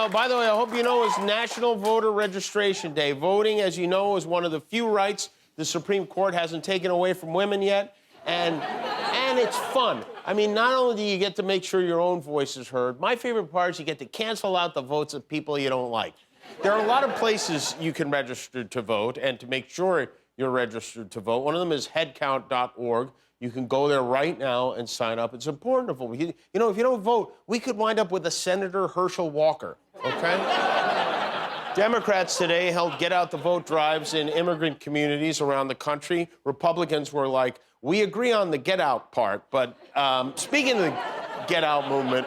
by the way, I hope you know it's National Voter Registration Day. Voting, as you know, is one of the few rights the Supreme Court hasn't taken away from women yet. And it's fun. I mean, not only do you get to make sure your own voice is heard, my favorite part is you get to cancel out the votes of people you don't like. There are a lot of places you can register to vote and to make sure you're registered to vote. One of them is headcount.org. You can go there right now and sign up. It's important to vote. You know, if you don't vote, we could wind up with a Senator Herschel Walker, okay? Democrats today held get out the vote drives in immigrant communities around the country. Republicans were like, we agree on the get out part, but speaking of the get out movement,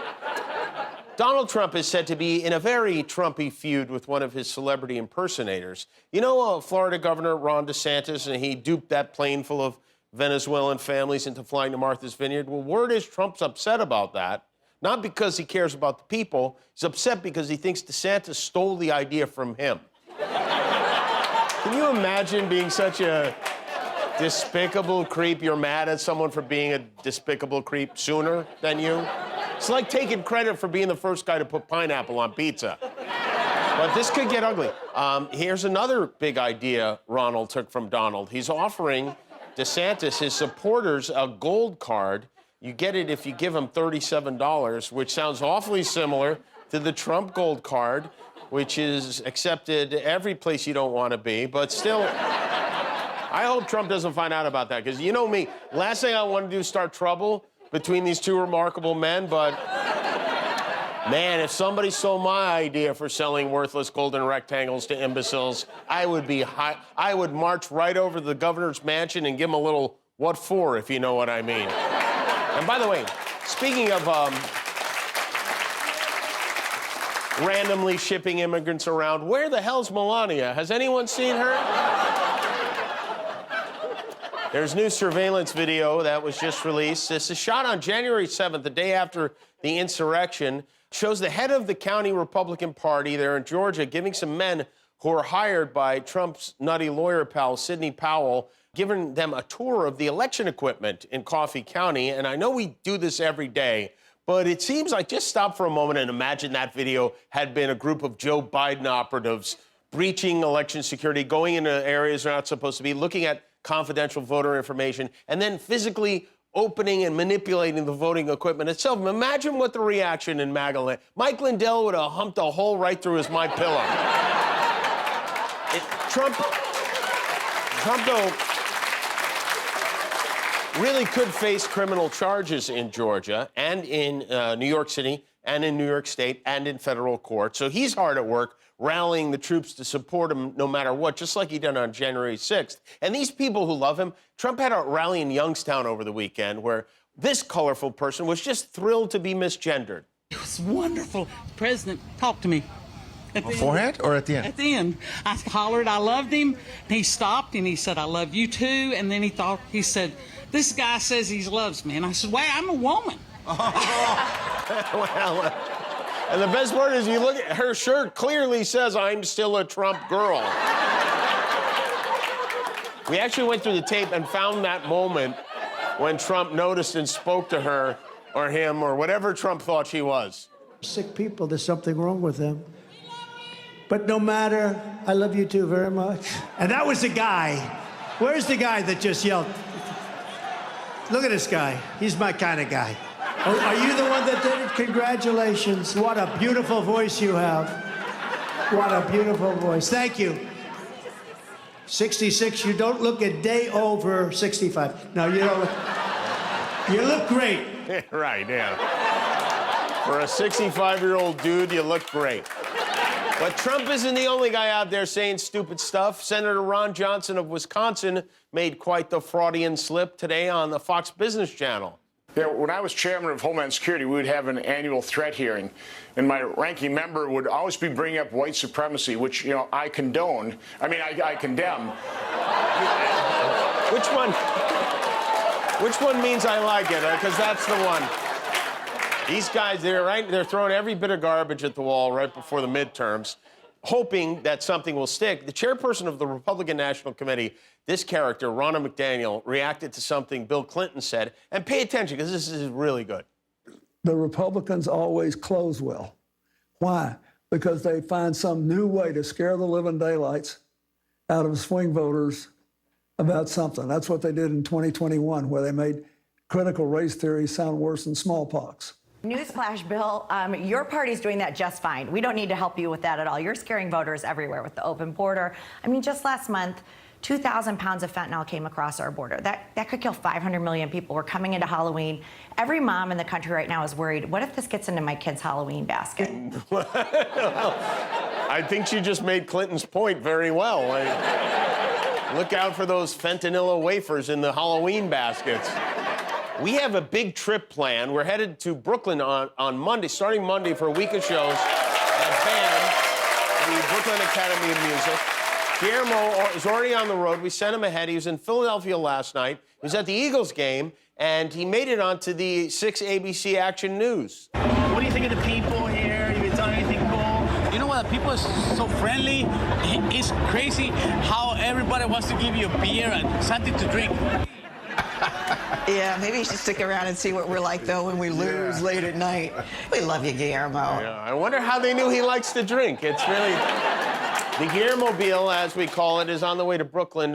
Donald Trump is said to be in a very Trumpy feud with one of his celebrity impersonators. You know, Florida Governor Ron DeSantis, and he duped that plane full of Venezuelan families into flying to Martha's Vineyard. Well, word is Trump's upset about that, not because he cares about the people. He's upset because he thinks DeSantis stole the idea from him. Can you imagine being such a despicable creep? You're mad at someone for being a despicable creep sooner than you? It's like taking credit for being the first guy to put pineapple on pizza. But this could get ugly. Here's another big idea Ronald took from Donald. He's offering DeSantis, his supporters, a gold card. You get it if you give him $37, which sounds awfully similar to the Trump gold card, which is accepted every place you don't want to be. But still, I hope Trump doesn't find out about that, because you know me, last thing I want to do is start trouble between these two remarkable men, but man, if somebody stole my idea for selling worthless golden rectangles to imbeciles, I would march right over to the governor's mansion and give him a little what for, if you know what I mean. And by the way, speaking of randomly shipping immigrants around, where the hell's Melania? Has anyone seen her? There's new surveillance video that was just released. This is shot on January 7th, the day after the insurrection. Shows the head of the county Republican Party there in Georgia giving some men who are hired by Trump's nutty lawyer pal, Sidney Powell, giving them a tour of the election equipment in Coffee County. And I know we do this every day, but it seems like, just stop for a moment and imagine that video had been a group of Joe Biden operatives breaching election security, going into areas they're not supposed to be, looking at confidential voter information, and then physically opening and manipulating the voting equipment itself. Imagine what the reaction in MAGA land. Mike Lindell would have humped a hole right through his My Pillow. Trump, though, really could face criminal charges in Georgia and in New York City and in New York State and in federal court. So he's hard at work rallying the troops to support him no matter what, just like he did on January 6th. And these people who love him, Trump had a rally in Youngstown over the weekend where this colorful person was just thrilled to be misgendered. It was wonderful. The president talked to me. Beforehand or at the end? At the end. I hollered, I loved him. And he stopped and he said, I love you too. And then he said, this guy says he loves me. And I said, well, I'm a woman. Well, and the best part is you look at her shirt, clearly says, I'm still a Trump girl. We actually went through the tape and found that moment when Trump noticed and spoke to her or him or whatever Trump thought she was. Sick people, there's something wrong with them. But no matter, I love you too very much. And that was the guy. Where's the guy that just yelled? Look at this guy. He's my kind of guy. Are you the one that did it? Congratulations. What a beautiful voice you have. What a beautiful voice. Thank you. 66, you don't look a day over 65. No, you don't. You look great. Right, yeah. For a 65-year-old dude, you look great. But Trump isn't the only guy out there saying stupid stuff. Senator Ron Johnson of Wisconsin made quite the Freudian slip today on the Fox Business Channel. Yeah, when I was chairman of Homeland Security, we would have an annual threat hearing, and my ranking member would always be bringing up white supremacy, which, you know, I condone. I mean, I condemn. Which one means I like it? Because that's the one. These guys, they're throwing every bit of garbage at the wall right before the midterms, hoping that something will stick. The chairperson of the Republican National Committee, this character, Ronna McDaniel, reacted to something Bill Clinton said. And pay attention, because this is really good. The Republicans always close well. Why? because they find some new way to scare the living daylights out of swing voters about something. That's what they did in 2021, where they made critical race theory sound worse than smallpox. Newsflash, Bill, your party's doing that just fine. We don't need to help you with that at all. You're scaring voters everywhere with the open border. I mean, just last month, 2,000 pounds of fentanyl came across our border. That could kill 500 million people. We're coming into Halloween. Every mom in the country right now is worried, what if this gets into my kid's Halloween basket? I think she just made Clinton's point very well. Look out for those fentanyl wafers in the Halloween baskets. We have a big trip planned. We're headed to Brooklyn on Monday, starting Monday for a week of shows at BAM, the Brooklyn Academy of Music. Guillermo is already on the road. We sent him ahead. He was in Philadelphia last night. He was at the Eagles game, and he made it onto the 6 ABC Action News. What do you think of the people here? You been telling anything cool? You know what? People are so friendly. It's crazy how everybody wants to give you a beer and something to drink. Yeah, maybe you should stick around and see what we're like, though, when we lose late at night. We love you, Guillermo. Yeah, I wonder how they knew he likes to drink. It's really... The Guillermo-mobile, as we call it, is on the way to Brooklyn.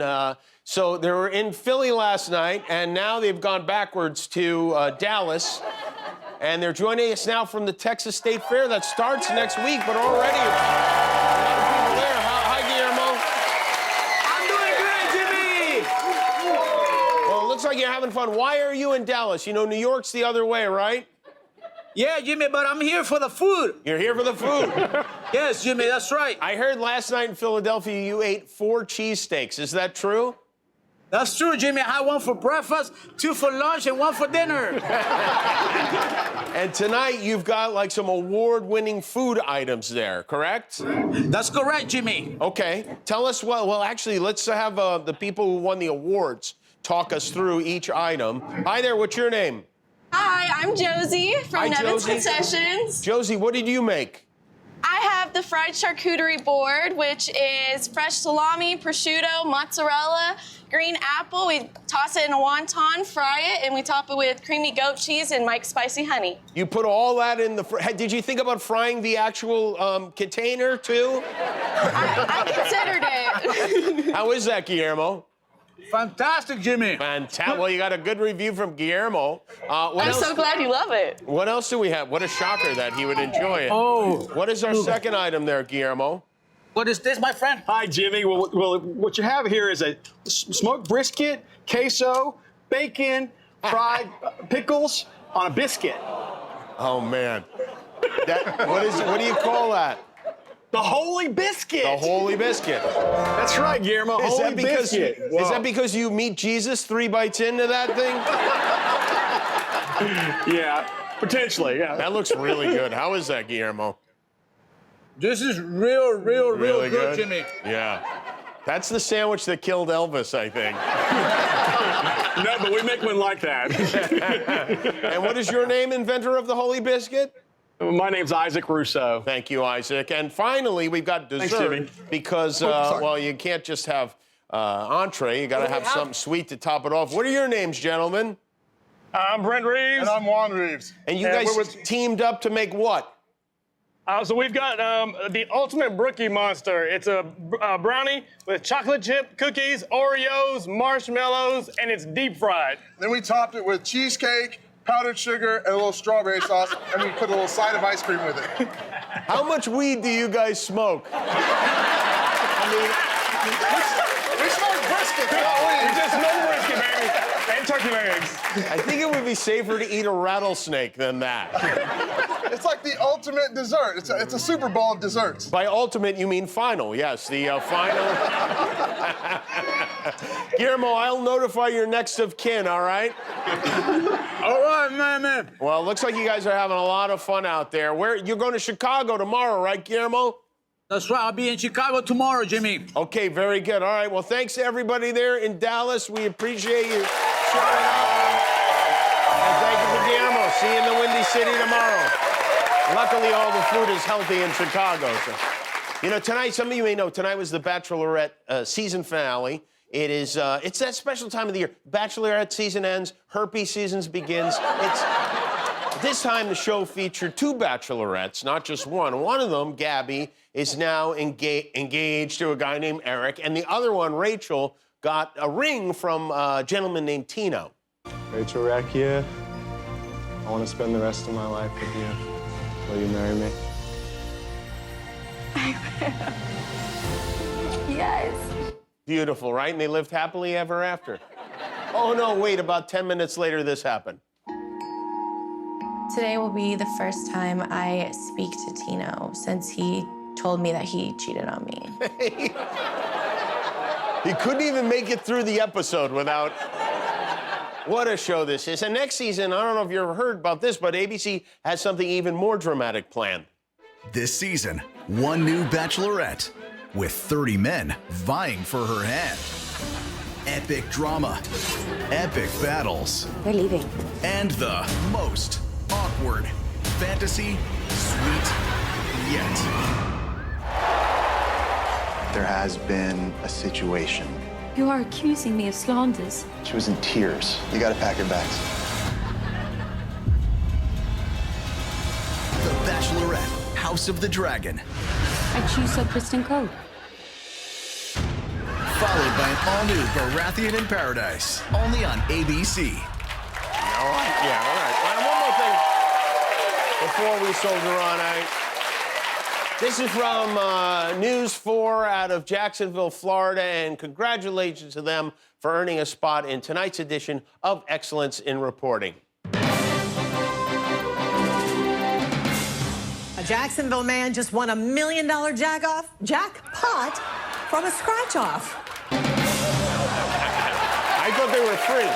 So they were in Philly last night, and now they've gone backwards to Dallas. And they're joining us now from the Texas State Fair that starts next week, but already a lot of people there. Hi, Guillermo. I'm doing great, Jimmy! Well, it looks like you're having fun. Why are you in Dallas? You know, New York's the other way, right? Yeah, Jimmy, but I'm here for the food. You're here for the food. Yes, Jimmy, that's right. I heard last night in Philadelphia you ate 4 cheesesteaks. Is that true? That's true, Jimmy. I had 1 for breakfast, 2 for lunch, and 1 for dinner. And tonight you've got like some award-winning food items there, correct? That's correct, Jimmy. Okay. Tell us well, actually, let's have the people who won the awards talk us through each item. Hi there, what's your name? Hi, I'm Josie from Hi, Nevin's Josie. Concessions. Josie, what did you make? I have the fried charcuterie board, which is fresh salami, prosciutto, mozzarella, green apple. We toss it in a wonton, fry it, and we top it with creamy goat cheese and Mike's spicy honey. You put all that in the... Did you think about frying the actual container, too? I considered it. How is that, Guillermo? Fantastic, Jimmy. Fantastic. Well, you got a good review from Guillermo. I'm so glad you love it. What else do we have? What a shocker that he would enjoy it. Oh. What is our second item there, Guillermo? What is this, my friend? Hi, Jimmy. Well, what you have here is a smoked brisket, queso, bacon, fried pickles on a biscuit. Oh, man. What do you call that? The Holy Biscuit. The Holy Biscuit. That's right, Guillermo. Is Holy Biscuit. Is that because you meet Jesus 3 bites into that thing? Yeah, potentially, yeah. That looks really good. How is that, Guillermo? This is real good, Jimmy. Yeah. That's the sandwich that killed Elvis, I think. No, but we make one like that. And what is your name, inventor of the Holy Biscuit? My name's Isaac Russo. Thank you, Isaac. And finally, we've got dessert. Thanks, Jimmy. Because, well, you can't just have entree. You got to have something sweet to top it off. What are your names, gentlemen? I'm Brent Reeves. And I'm Juan Reeves. And you guys teamed up to make what? So we've got the ultimate brookie monster. It's a brownie with chocolate chip cookies, Oreos, marshmallows, and it's deep fried. Then we topped it with cheesecake, powdered sugar, and a little strawberry sauce, and we put a little side of ice cream with it. How much weed do you guys smoke? I mean, we smoke brisket, We just smoke brisket, baby, and turkey legs. I think it would be safer to eat a rattlesnake than that. It's like the ultimate dessert. It's a Super Bowl of desserts. By ultimate, you mean final. Yes, the final. Guillermo, I'll notify your next of kin, all right? All right, man. Well, it looks like you guys are having a lot of fun out there. You're going to Chicago tomorrow, right, Guillermo? That's right. I'll be in Chicago tomorrow, Jimmy. Okay, very good. All right. Well, thanks to everybody there in Dallas. We appreciate you showing up. And thank you for Guillermo. See you in the Windy City tomorrow. Luckily, all the food is healthy in Chicago. So. You know, tonight, some of you may know, tonight was the Bachelorette season finale. It is, it's that special time of the year. Bachelorette season ends, herpes season begins. This time, the show featured 2 bachelorettes, not just one. One of them, Gabby, is now engaged to a guy named Eric, and the other one, Rachel, got a ring from a gentleman named Tino. Rachel Recchia, I want to spend the rest of my life with you. Will you marry me? Yes. Beautiful, right? And they lived happily ever after. Oh, no, wait, about 10 minutes later, this happened. Today will be the first time I speak to Tino since he told me that he cheated on me. He couldn't even make it through the episode without... What a show this is. And next season, I don't know if you ever heard about this, but ABC has something even more dramatic planned. This season, one new bachelorette with 30 men vying for her hand. Epic drama, epic battles. We're leaving. And the most awkward fantasy suite yet. There has been a situation. You are accusing me of slanders. She was in tears. You gotta pack your bags. The Bachelorette, House of the Dragon. I choose so Kristen Cole. Followed by an all-new Baratheon in Paradise, only on ABC. All right. Well, one more thing before we soldier on. This is from News 4 out of Jacksonville, Florida, and congratulations to them for earning a spot in tonight's edition of Excellence in Reporting. A Jacksonville man just won $1 million jackpot from a scratch-off. I thought they were free.